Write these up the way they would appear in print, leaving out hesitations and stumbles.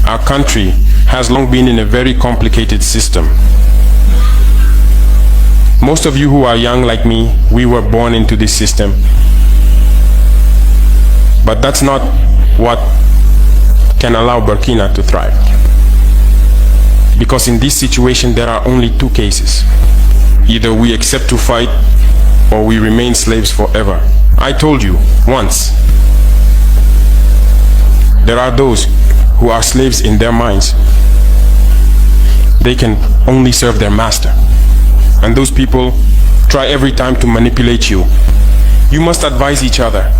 our country has long been in a very complicated system. Most of you who are young like me, we were born into this system. But that's not what can allow Burkina to thrive. Because in this situation, there are only two cases. Either we accept to fight, or we remain slaves forever. I told you once, there are those who are slaves in their minds. They can only serve their master. And those people try every time to manipulate you. You must advise each other.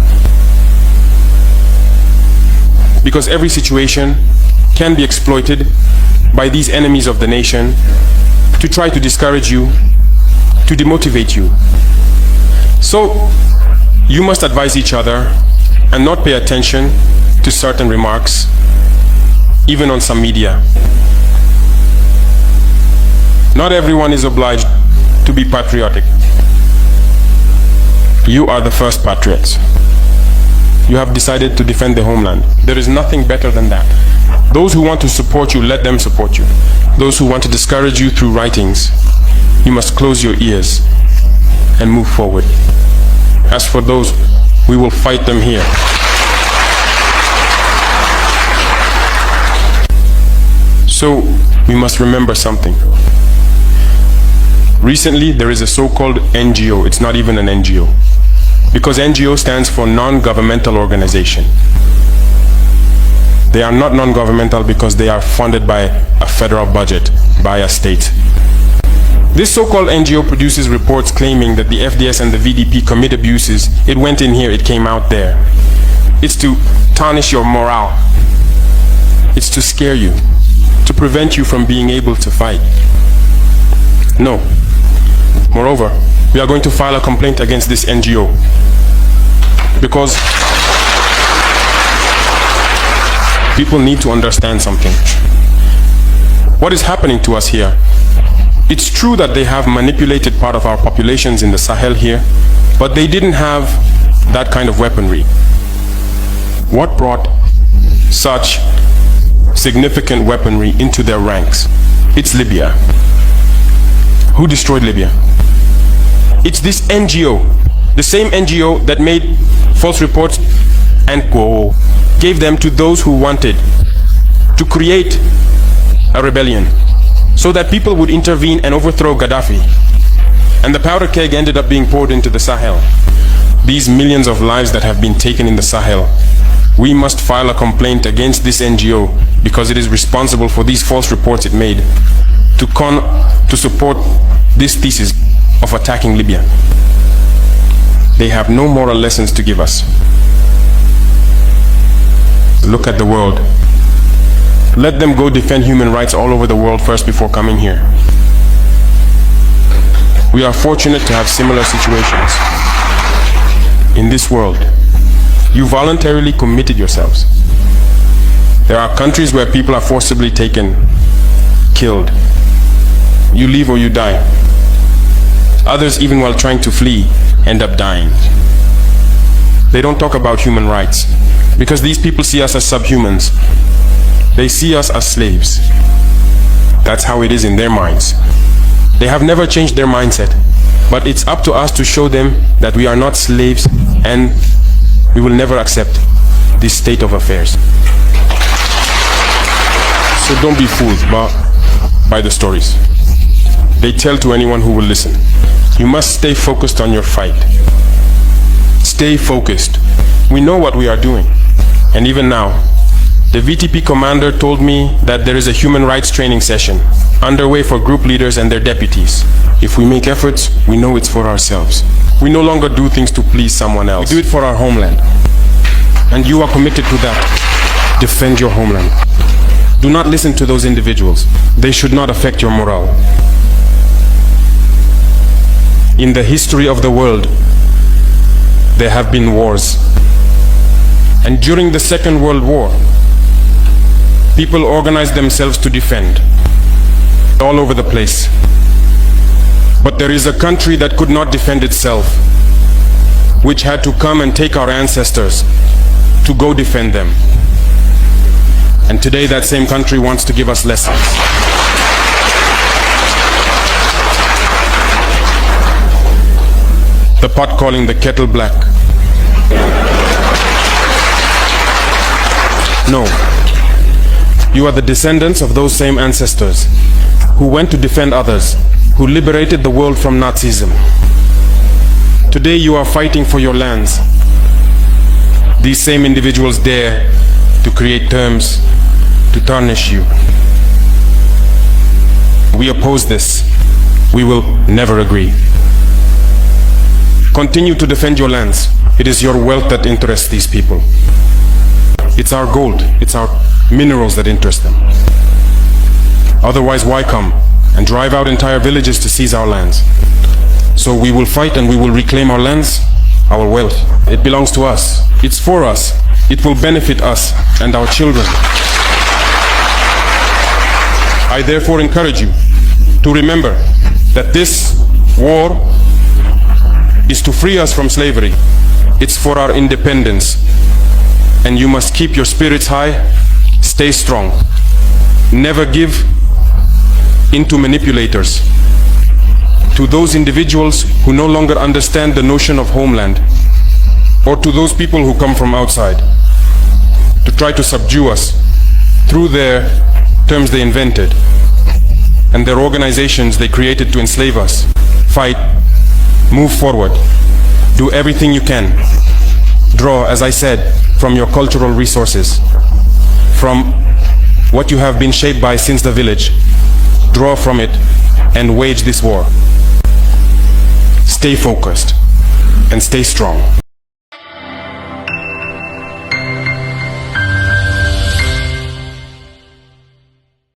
Because every situation can be exploited by these enemies of the nation to try to discourage you, to demotivate you. So you must advise each other and not pay attention to certain remarks, even on some media. Not everyone is obliged to be patriotic. You are the first patriots. You have decided to defend the homeland. There is nothing better than that. Those who want to support you, let them support you. Those who want to discourage you through writings, you must close your ears and move forward. As for those, we will fight them here. So we must remember something. Recently, there is a so-called NGO. It's not even an NGO. Because NGO stands for non-governmental organization. They are not non-governmental because they are funded by a federal budget, by a state. This so-called NGO produces reports claiming that the FDS and the VDP commit abuses. It went in here, it came out there. It's to tarnish your morale. It's to scare you, to prevent you from being able to fight. No. Moreover, we are going to file a complaint against this NGO because people need to understand something. What is happening to us here? It's true that they have manipulated part of our populations in the Sahel here, but they didn't have that kind of weaponry. What brought such significant weaponry into their ranks? It's Libya. Who destroyed Libya? It's this NGO, the same NGO that made false reports and gave them to those who wanted to create a rebellion so that people would intervene and overthrow Gaddafi. And the powder keg ended up being poured into the Sahel. These millions of lives that have been taken in the Sahel, we must file a complaint against this NGO because it is responsible for these false reports it made to support this thesis of attacking Libya. They have no moral lessons to give us. Look at the world. Let them go defend human rights all over the world first before coming here. We are fortunate to have similar situations in this world. You voluntarily committed yourselves. There are countries where people are forcibly taken, killed. You leave or you die. Others, even while trying to flee, end up dying. They don't talk about human rights because these people see us as subhumans. They see us as slaves. That's how it is in their minds. They have never changed their mindset, but it's up to us to show them that we are not slaves and we will never accept this state of affairs. So don't be fooled by the stories they tell to anyone who will listen. You must stay focused on your fight. Stay focused. We know what we are doing. And even now, the VTP commander told me that there is a human rights training session underway for group leaders and their deputies. If we make efforts, we know it's for ourselves. We no longer do things to please someone else. We do it for our homeland. And you are committed to that. Defend your homeland. Do not listen to those individuals. They should not affect your morale. In the history of the world, there have been wars. And during the Second World War, people organized themselves to defend all over the place. But there is a country that could not defend itself, which had to come and take our ancestors to go defend them. And today that same country wants to give us lessons. The pot calling the kettle black. No. You are the descendants of those same ancestors who went to defend others, who liberated the world from Nazism. Today you are fighting for your lands. These same individuals dare to create terms to tarnish you. We oppose this. We will never agree. Continue to defend your lands. It is your wealth that interests these people. It's our gold, it's our minerals that interest them. Otherwise, why come and drive out entire villages to seize our lands? So we will fight and we will reclaim our lands, our wealth. It belongs to us. It's for us. It will benefit us and our children. I therefore encourage you to remember that this war is to free us from slavery. It's for our independence. And you must keep your spirits high, stay strong. Never give into manipulators, to those individuals who no longer understand the notion of homeland, or to those people who come from outside to try to subdue us through their terms they invented and their organizations they created to enslave us. Fight, move forward, do everything you can. Draw, as I said, from your cultural resources, from what you have been shaped by since the village. Draw from it and wage this war. Stay focused and stay strong.